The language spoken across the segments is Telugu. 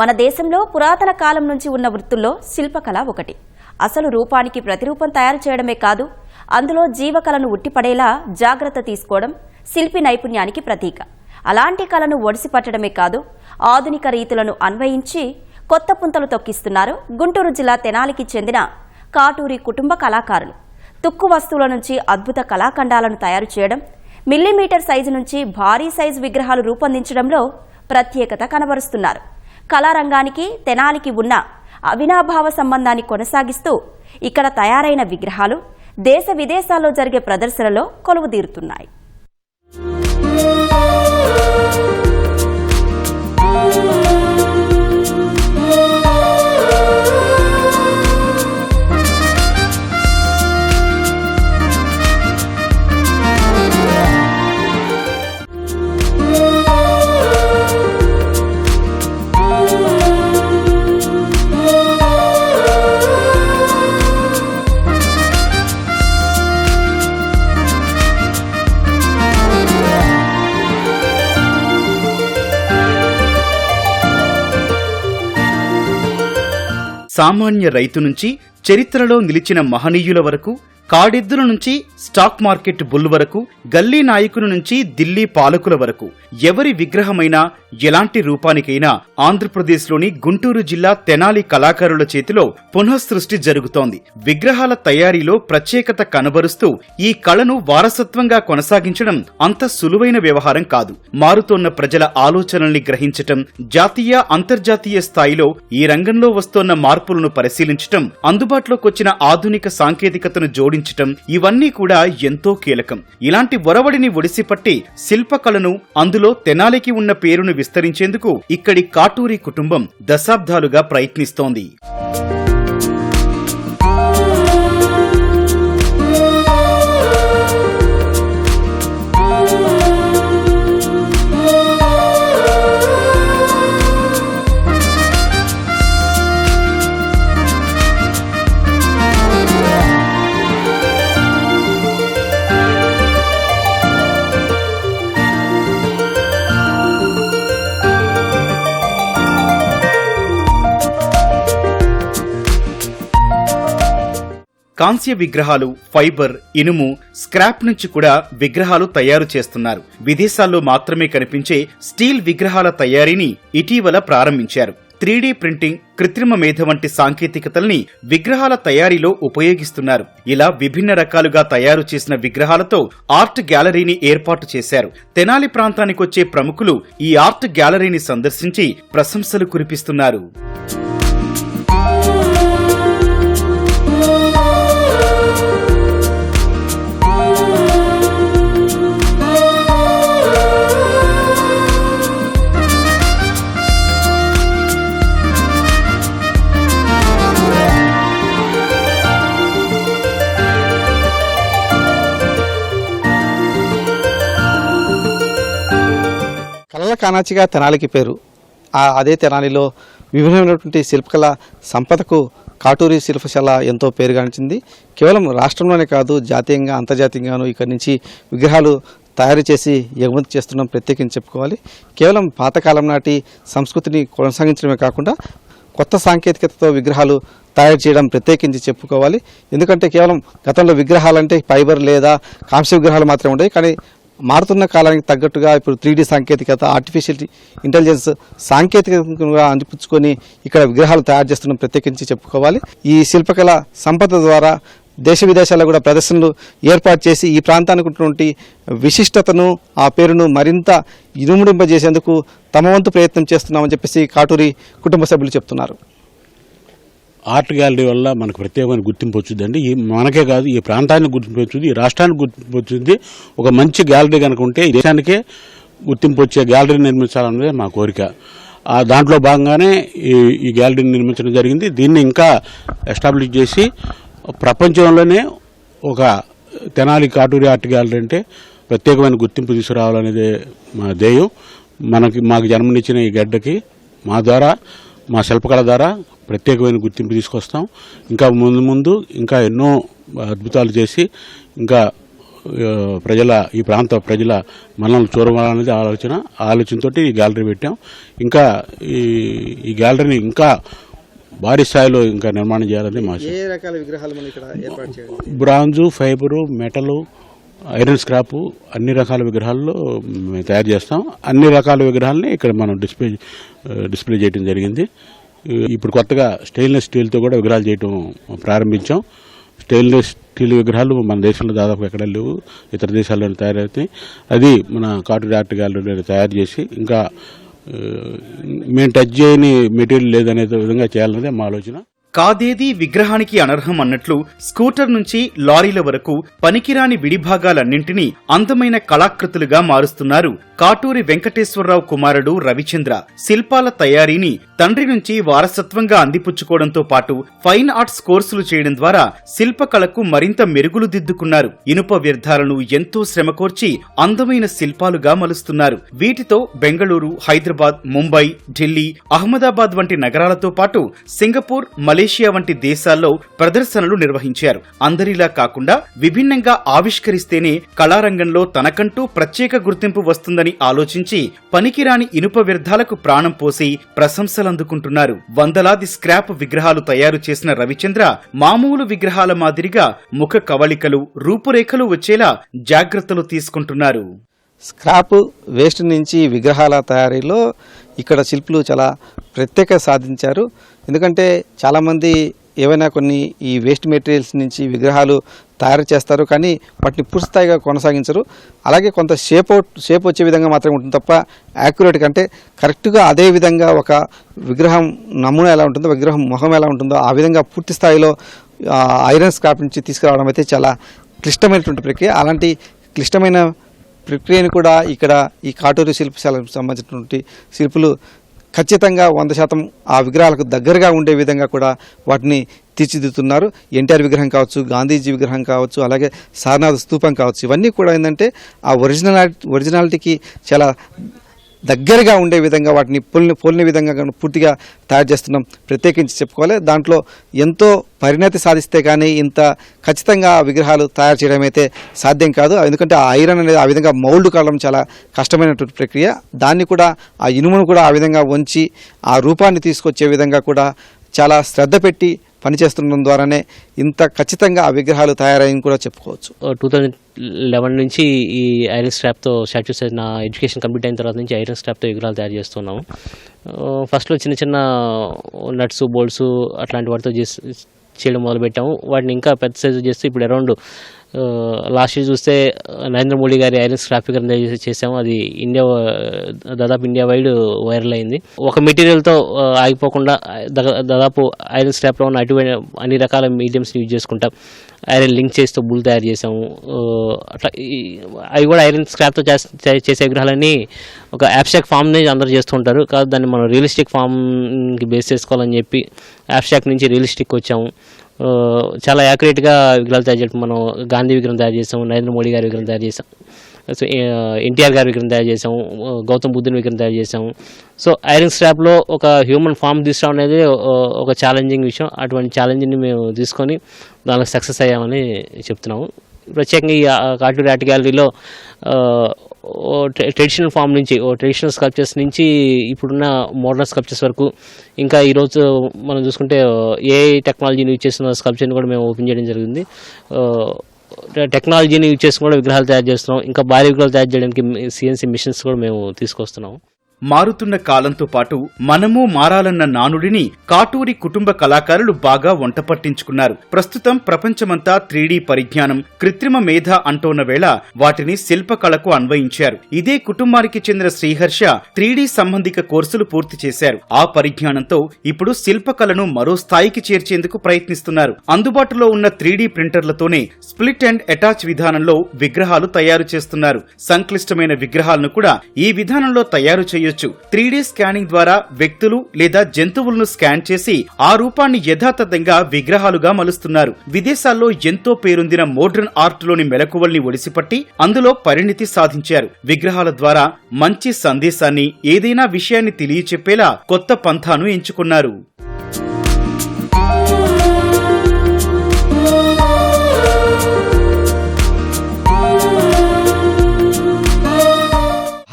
మన దేశంలో పురాతన కాలం నుంచి ఉన్న వృత్తుల్లో శిల్పకళ ఒకటి. అసలు రూపానికి ప్రతిరూపం తయారు చేయడమే కాదు, అందులో జీవకళను ఉట్టిపడేలా జాగ్రత్త తీసుకోవడం శిల్పి నైపుణ్యానికి ప్రతీక. అలాంటి కళను ఒడిసిపట్టడమే కాదు, ఆధునిక రీతులను అన్వయించి కొత్త పుంతలు తొక్కిస్తున్నారు గుంటూరు జిల్లా తెనాలికి చెందిన కాటూరి కుటుంబ కళాకారులు. తుక్కు వస్తువుల నుంచి అద్భుత కళాఖండాలను తయారు చేయడం, మిల్లీమీటర్ సైజు నుంచి భారీ సైజు విగ్రహాలు రూపొందించడంలో ప్రత్యేకత కనబరుస్తున్నారు. కళారంగానికి తెనాలికి ఉన్న అవినాభావ సంబంధాన్ని కొనసాగిస్తూ ఇక్కడ తయారైన విగ్రహాలు దేశ విదేశాల్లో జరిగే ప్రదర్శనలో కొలువుదీరుతున్నాయి. సామాన్య రైతు నుంచి చరిత్రలో నిలిచిన మహనీయుల వరకు, కాడెద్దుల నుంచి స్టాక్ మార్కెట్ బుల్ వరకు, గల్లీ నాయకుల నుంచి ఢిల్లీ పాలకుల వరకు ఎవరి విగ్రహమైనా ఎలాంటి రూపానికైనా ఆంధ్రప్రదేశ్లోని గుంటూరు జిల్లా తెనాలి కళాకారుల చేతిలో పునఃసృష్టి జరుగుతోంది. విగ్రహాల తయారీలో ప్రత్యేకత కనబరుస్తూ ఈ కళను వారసత్వంగా కొనసాగించడం అంత సులువైన వ్యవహారం కాదు. మారుతోన్న ప్రజల ఆలోచనల్ని గ్రహించటం, జాతీయ అంతర్జాతీయ స్థాయిలో ఈ రంగంలో వస్తోన్న మార్పులను పరిశీలించటం, అందుబాటులోకొచ్చిన ఆధునిక సాంకేతికతను జోడించటం, ఇవన్నీ కూడా ఎంతో కీలకం. ఇలాంటి ఒరవడిని ఒడిసిపట్టి శిల్పకళను, అందులో తెనాలికి ఉన్న పేరును విస్తరించేందుకు ఇక్కడి కాటూరి కుటుంబం దశాబ్దాలుగా ప్రయత్నిస్తోంది. కాంస్య విగ్రహాలు, ఫైబర్, ఇనుము, స్క్రాప్ నుంచి కూడా విగ్రహాలు తయారు చేస్తున్నారు. విదేశాల్లో మాత్రమే కనిపించే స్టీల్ విగ్రహాల తయారీని ఇటీవల ప్రారంభించారు. 3D ప్రింటింగ్, కృత్రిమ మేధ వంటి సాంకేతికతల్ని విగ్రహాల తయారీలో ఉపయోగిస్తున్నారు. ఇలా విభిన్న రకాలుగా తయారు చేసిన విగ్రహాలతో ఆర్ట్ గ్యాలరీని ఏర్పాటు చేశారు. తెనాలి ప్రాంతానికొచ్చే ప్రముఖులు ఈ ఆర్ట్ గ్యాలరీని సందర్శించి ప్రశంసలు కురిపిస్తున్నారు. కళల కానాచిగా తెనాలికి పేరు. అదే తెనాలిలో విభిన్నమైనటువంటి శిల్పకళ సంపదకు కాటూరి శిల్పశాల ఎంతో పేరుగాంచింది. కేవలం రాష్ట్రంలోనే కాదు, జాతీయంగా అంతర్జాతీయంగానూ ఇక్కడి నుంచి విగ్రహాలు తయారు చేసి ఎగుమతి చేస్తున్నాం ప్రత్యేకించి చెప్పుకోవాలి. కేవలం పాతకాలం నాటి సంస్కృతిని కొనసాగించడమే కాకుండా కొత్త సాంకేతికతతో విగ్రహాలు తయారు చేయడం ప్రత్యేకించి చెప్పుకోవాలి. ఎందుకంటే కేవలం గతంలో విగ్రహాలంటే ఫైబర్ లేదా కాంస్య విగ్రహాలు మాత్రమే ఉండేవి. కానీ మారుతున్న కాలానికి తగ్గట్టుగా ఇప్పుడు 3D సాంకేతికత, ఆర్టిఫిషియల్ ఇంటెలిజెన్స్ సాంకేతికంగా అందిపుచ్చుకొని ఇక్కడ విగ్రహాలు తయారు చేస్తున్న ప్రత్యేకించి చెప్పుకోవాలి. ఈ శిల్పకళ సంపద ద్వారా దేశ విదేశాల్లో కూడా ప్రదర్శనలు ఏర్పాటు చేసి ఈ ప్రాంతానికి ఉన్నటువంటి విశిష్టతను, ఆ పేరును మరింత ఇనుముడింపజేసేందుకు తమ వంతు ప్రయత్నం చేస్తున్నామని చెప్పేసి కాటూరి కుటుంబ సభ్యులు చెప్తున్నారు. ఆర్ట్ గ్యాలరీ వల్ల మనకు ప్రత్యేకమైన గుర్తింపు వచ్చిందండి. మనకే కాదు, ఈ ప్రాంతానికి గుర్తింపు వచ్చింది, ఈ రాష్ట్రానికి గుర్తింపు వచ్చింది. ఒక మంచి గ్యాలరీ కనుక ఉంటే ఈ దేశానికే గుర్తింపు వచ్చే గ్యాలరీ నిర్మించాలన్నదే మా కోరిక. దాంట్లో భాగంగానే ఈ గ్యాలరీని నిర్మించడం జరిగింది. దీన్ని ఇంకా ఎస్టాబ్లిష్ చేసి ప్రపంచంలోనే ఒక తెనాలి కాటూరి ఆర్ట్ గ్యాలరీ అంటే ప్రత్యేకమైన గుర్తింపు తీసుకురావాలనేదే మా ధ్యేయం. మాకు జన్మనిచ్చిన ఈ గడ్డకి మా ద్వారా, మా శిల్పకళ ద్వారా ప్రత్యేకమైన గుర్తింపు తీసుకొస్తాం. ఇంకా ముందు ఇంకా ఎన్నో అద్భుతాలు చేసి ఇంకా ఈ ప్రాంత ప్రజల మనల్ని చూడాలనేది ఆలోచనతో ఈ గ్యాలరీ పెట్టాం. ఇంకా ఈ గ్యాలరీని ఇంకా భారీ స్థాయిలో ఇంకా నిర్మాణం చేయాలని మా ఏ రకాల విగ్రహాలు మనం ఇక్కడ ఏర్పాటు చేయాలి? Bronze, fibre, metal, iron scrap అన్ని రకాల విగ్రహాల్లో మేము తయారు చేస్తాం. అన్ని రకాల విగ్రహాలని ఇక్కడ మనం డిస్ప్లే చేయడం జరిగింది. ఇప్పుడు కొత్తగా స్టెయిన్లెస్ స్టీల్తో కూడా విగ్రహాలు చేయడం ప్రారంభించాం. స్టెయిన్లెస్ స్టీల్ విగ్రహాలు మన దేశంలో దాదాపు ఎక్కడ లేవు, ఇతర దేశాల్లో తయారవుతాయి. అది మన కాటూరి ఆర్ట్ గ్యాలరీలో తయారు చేసి ఇంకా మేము టచ్ చేయని మెటీరియల్ లేదనే విధంగా చేయాలనేదే మా ఆలోచన. కాదేదీ విగ్రహానికి అనర్హం అన్నట్లు స్కూటర్ నుంచి లారీల వరకు పనికిరాని విడిభాగాలన్నింటినీ అందమైన కళాకృతులుగా మారుస్తున్నారు కాటూరి వెంకటేశ్వరరావు కుమారుడు రవిచంద్ర. శిల్పాల తయారీని తండ్రి నుంచి వారసత్వంగా అందిపుచ్చుకోవడంతో పాటు ఫైన్ ఆర్ట్స్ కోర్సులు చేయడం ద్వారా శిల్పకళకు మరింత మెరుగులు దిద్దుకున్నారు. ఇనుప వ్యర్థాలను ఎంతో శ్రమకోర్చి అందమైన శిల్పాలుగా మలుస్తున్నారు. వీటితో బెంగళూరు, హైదరాబాద్, ముంబై, ఢిల్లీ, అహ్మదాబాద్ వంటి నగరాలతో పాటు సింగపూర్, మలేషియా వంటి దేశాల్లో ప్రదర్శనలు నిర్వహించారు. అందరిలా కాకుండా విభిన్నంగా ఆవిష్కరిస్తేనే కళారంగంలో తనకంటూ ప్రత్యేక గుర్తింపు వస్తుందని ఆలోచించి పనికిరాని ఇనుప వ్యర్థాలకు ప్రాణం పోసి ప్రశంసలందుకుంటున్నారు. వందలాది స్క్రాప్ విగ్రహాలు తయారు చేసిన రవిచంద్ర మామూలు విగ్రహాల మాదిరిగా ముఖ కవళికలు, రూపురేఖలు వచ్చేలా జాగ్రత్తలు తీసుకుంటున్నారు. స్క్రాప్ వేస్ట్ నుంచి విగ్రహాల తయారీలో ఇక్కడ శిల్పులు చాలా ప్రత్యేకత సాధించారు. ఎందుకంటే చాలామంది ఏవైనా కొన్ని ఈ వేస్ట్ మెటీరియల్స్ నుంచి విగ్రహాలు తయారు చేస్తారు, కానీ వాటిని పూర్తిస్థాయిగా కొనసాగించరు. అలాగే కొంత షేప్ వచ్చే విధంగా మాత్రమే ఉంటుంది తప్ప యాక్యురేట్గా అంటే కరెక్ట్గా అదే విధంగా ఒక విగ్రహం నమూనా ఎలా ఉంటుందో, విగ్రహం ముఖం ఎలా ఉంటుందో ఆ విధంగా పూర్తి స్థాయిలో ఐరన్ స్క్రాప్ నుంచి తీసుకురావడం అయితే చాలా క్లిష్టమైనటువంటి ప్రక్రియ. అలాంటి క్లిష్టమైన ప్రక్రియను కూడా ఇక్కడ ఈ కాటూరి శిల్పశాలకు సంబంధించినటువంటి శిల్పులు ఖచ్చితంగా 100% ఆ విగ్రహాలకు దగ్గరగా ఉండే విధంగా కూడా వాటిని తీర్చిదిద్దుతున్నారు. ఎన్టీఆర్ విగ్రహం కావచ్చు, గాంధీజీ విగ్రహం కావచ్చు, అలాగే సారనాథ్ స్తూపం కావచ్చు, ఇవన్నీ కూడా ఏంటంటే ఆ ఒరిజినాలిటీకి చాలా దగ్గరగా ఉండే విధంగా వాటిని పోలిన విధంగా పూర్తిగా తయారు చేస్తున్నాం. ప్రత్యేకించి చెప్పుకోవాలి, దాంట్లో ఎంతో పరిణతి సాధిస్తే కానీ ఇంత ఖచ్చితంగా విగ్రహాలు తయారు చేయడం అయితే సాధ్యం కాదు. ఎందుకంటే ఆ ఐరన్ అనేది ఆ విధంగా మౌల్డ్ కావడం చాలా కష్టమైనటువంటి ప్రక్రియ. దాన్ని కూడా ఆ ఇనుమును కూడా ఆ విధంగా వంచి ఆ రూపాన్ని తీసుకొచ్చే విధంగా కూడా చాలా శ్రద్ధ పెట్టి పనిచేస్తుండడం ద్వారానే ఇంత ఖచ్చితంగా ఆ విగ్రహాలు తయారని కూడా చెప్పుకోవచ్చు. 2011 నుంచి ఈ ఐరన్ స్క్రాప్తో స్టాచ్యూస్ నా ఎడ్యుకేషన్ కంప్లీట్ అయిన తర్వాత నుంచి ఐరన్ స్క్రాప్తో విగ్రహాలు తయారు చేస్తున్నాము. ఫస్ట్లో చిన్న చిన్న నట్స్, బోల్ట్స్ అట్లాంటి వాటితో చేయడం మొదలుపెట్టాము. వాటిని ఇంకా పెద్ద సైజు చేస్తూ ఇప్పుడు అరౌండ్ లాస్ట్ ఇయర్ చూస్తే నరేంద్ర మోడీ గారి ఐరన్ స్క్రాప్ ఫిగర్ చేసాము. అది దాదాపు ఇండియా వైడ్ వైరల్ అయింది. ఒక మెటీరియల్తో ఆగిపోకుండా దాదాపు ఐరన్ స్క్రాప్లో ఉన్న అన్ని రకాల మీడియంస్ని యూజ్ చేసుకుంటాం. ఐరన్ లింక్ చేస్తూ బుల్ తయారు చేసాము. అట్లా అవి కూడా ఐరన్ స్క్రాప్తో చేసే విగ్రహాలన్నీ ఒక అబ్స్ట్రాక్ట్ ఫామ్ని అందరూ చేస్తుంటారు. కాదు, దాన్ని మనం రియలిస్టిక్ ఫామ్కి బేస్ చేసుకోవాలని చెప్పి అబ్స్ట్రాక్ట్ నుంచి రియలిస్టిక్ వచ్చాము. చాలా యాక్యురేట్గా విగ్రహాలు తయారు చేయడం. మనం గాంధీ విగ్రహం తయారు చేసాము, నరేంద్ర మోడీ గారి విగ్రహం తయారు చేసాం, సో ఎన్టీఆర్ గారి విగ్రహం తయారు చేసాము, గౌతమ్ బుద్ధుని విగ్రహం తయారు చేసాము. సో ఐరన్ స్క్రాప్లో ఒక హ్యూమన్ ఫామ్ తీసుకురావడం అనేది ఒక ఛాలెంజింగ్ విషయం. అటువంటి ఛాలెంజ్ని మేము తీసుకొని దానికి సక్సెస్ అయ్యామని చెప్తున్నాము. ప్రత్యేకంగా ఈ కాటూరి ఆర్ట్ గ్యాలరీలో ట్రెడిషనల్ ఫామ్ నుంచి, ట్రెడిషనల్ స్కల్ప్చర్స్ నుంచి ఇప్పుడున్న మోడర్న్ స్కల్ప్చర్స్ వరకు, ఇంకా ఈరోజు మనం చూసుకుంటే ఏఐ టెక్నాలజీని యూజ్ చేస్తున్న స్కల్ప్చర్ని కూడా మేము ఓపెన్ చేయడం జరిగింది. టెక్నాలజీని యూజ్ చేసుకుని కూడా విగ్రహాలు తయారు చేస్తున్నాం. ఇంకా భారీ విగ్రహాలు తయారు చేయడానికి సిఎన్సీ మిషన్స్ కూడా మేము తీసుకొస్తున్నాం. మారుతున్న కాలంతో పాటు మనము మారాలన్న నానుడిని కాటూరి కుటుంబ కళాకారులు బాగా వంట పట్టించుకున్నారు. ప్రస్తుతం ప్రపంచమంతా 3D పరిజ్ఞానం, కృత్రిమ మేధ అంటోన్న వేళ వాటిని శిల్పకళకు అన్వయించారు. ఇదే కుటుంబానికి చెందిన శ్రీహర్ష 3D సంబంధిక కోర్సులు పూర్తి చేశారు. ఆ పరిజ్ఞానంతో ఇప్పుడు శిల్పకళను మరో స్థాయికి చేర్చేందుకు ప్రయత్నిస్తున్నారు. అందుబాటులో ఉన్న 3D ప్రింటర్లతోనే స్ప్లిట్ అండ్ అటాచ్ విధానంలో విగ్రహాలు తయారు చేస్తున్నారు. సంక్లిష్టమైన విగ్రహాలను కూడా ఈ విధానంలో తయారు చేయొచ్చు. 3D స్కానింగ్ ద్వారా వ్యక్తులు లేదా జంతువులను స్కాన్ చేసి ఆ రూపాన్ని యథాతథంగా విగ్రహాలుగా మలుస్తున్నారు. విదేశాల్లో ఎంతో పేరొందిన మోడర్న్ ఆర్ట్ లోని మెలకువల్ని ఒడిసిపట్టి అందులో పరిణితి సాధించారు. విగ్రహాల ద్వారా మంచి సందేశాన్ని, ఏదైనా విషయాన్ని తెలియచెప్పేలా కొత్త పంథాను ఎంచుకున్నారు.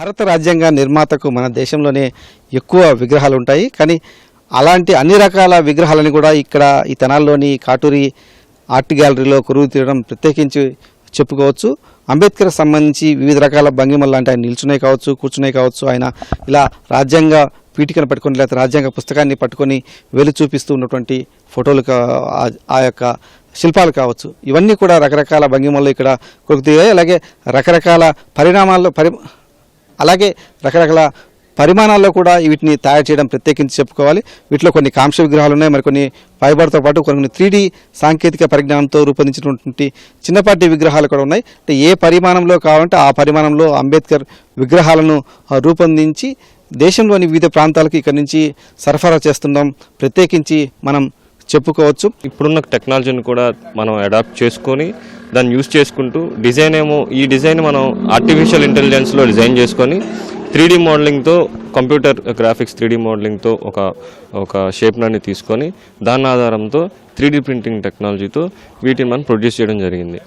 భారత రాజ్యాంగ నిర్మాతకు మన దేశంలోనే ఎక్కువ విగ్రహాలు ఉంటాయి. కానీ అలాంటి అన్ని రకాల విగ్రహాలని కూడా ఇక్కడ ఈ తెనాలిలోని కాటూరి ఆర్ట్ గ్యాలరీలో కొలువు తీయడం ప్రత్యేకించి చెప్పుకోవచ్చు. అంబేద్కర్ సంబంధించి వివిధ రకాల భంగిమలు అంటే ఆయన నిల్చునే కావచ్చు, కూర్చునే కావచ్చు, ఆయన ఇలా రాజ్యాంగ పీఠికను పట్టుకొని లేకపోతే రాజ్యాంగ పుస్తకాన్ని పట్టుకొని వెలు చూపిస్తూ ఉన్నటువంటి ఫోటోలు ఆ యొక్క శిల్పాలు కావచ్చు, ఇవన్నీ కూడా రకరకాల భంగిమల్లో ఇక్కడ కొలుగుతాయి. అలాగే రకరకాల పరిమాణాల్లో కూడా వీటిని తయారు చేయడం ప్రత్యేకించి చెప్పుకోవాలి. వీటిలో కొన్ని కాంస్య విగ్రహాలు ఉన్నాయి, మరికొన్ని ఫైబర్తో పాటు కొన్ని 3D సాంకేతిక పరిజ్ఞానంతో రూపొందించినటువంటి చిన్నపాటి విగ్రహాలు కూడా ఉన్నాయి. అంటే ఏ పరిమాణంలో కావాలంటే ఆ పరిమాణంలో అంబేద్కర్ విగ్రహాలను రూపొందించి దేశంలోని వివిధ ప్రాంతాలకు ఇక్కడి నుంచి సరఫరా చేస్తున్నాం ప్రత్యేకించి మనం చెప్పుకోవచ్చు. ఇప్పుడున్న టెక్నాలజీని కూడా మనం అడాప్ట్ చేసుకొని దాన్ని యూజ్ చేసుకుంటూ ఈ డిజైన్ మనం ఆర్టిఫిషియల్ ఇంటెలిజెన్స్లో డిజైన్ చేసుకొని 3D మోడలింగ్తో కంప్యూటర్ గ్రాఫిక్స్ 3D మోడలింగ్తో ఒక షేప్ని తీసుకొని దాని ఆధారంతో 3D ప్రింటింగ్ టెక్నాలజీతో వీటిని మనం ప్రొడ్యూస్ చేయడం జరిగింది.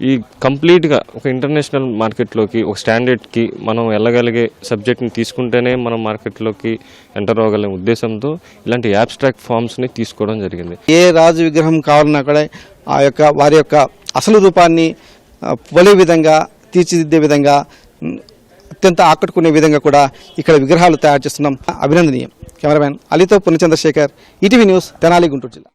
ఈ కంప్లీట్గా ఒక ఇంటర్నేషనల్ మార్కెట్లోకి ఒక స్టాండర్డ్కి మనం వెళ్ళగలిగే సబ్జెక్ట్ని తీసుకుంటేనే మనం మార్కెట్లోకి ఎంటర్ అవ్వగలిగే ఉద్దేశంతో ఇలాంటి యాబ్స్ట్రాక్ట్ ఫామ్స్ని తీసుకోవడం జరిగింది. ఏ రాజు విగ్రహం కావాలన్నా కూడా వారి యొక్క అసలు రూపాన్ని పోలే విధంగా తీర్చిదిద్దే విధంగా అత్యంత ఆకట్టుకునే విధంగా కూడా ఇక్కడ విగ్రహాలు తయారు చేస్తున్నాం. అభినందనీయం. కెమెరామెన్ అలీతో పుణ్యచంద్రశేఖర్, ఈటీవీ న్యూస్, తెనాలి, గుంటూరు జిల్లా.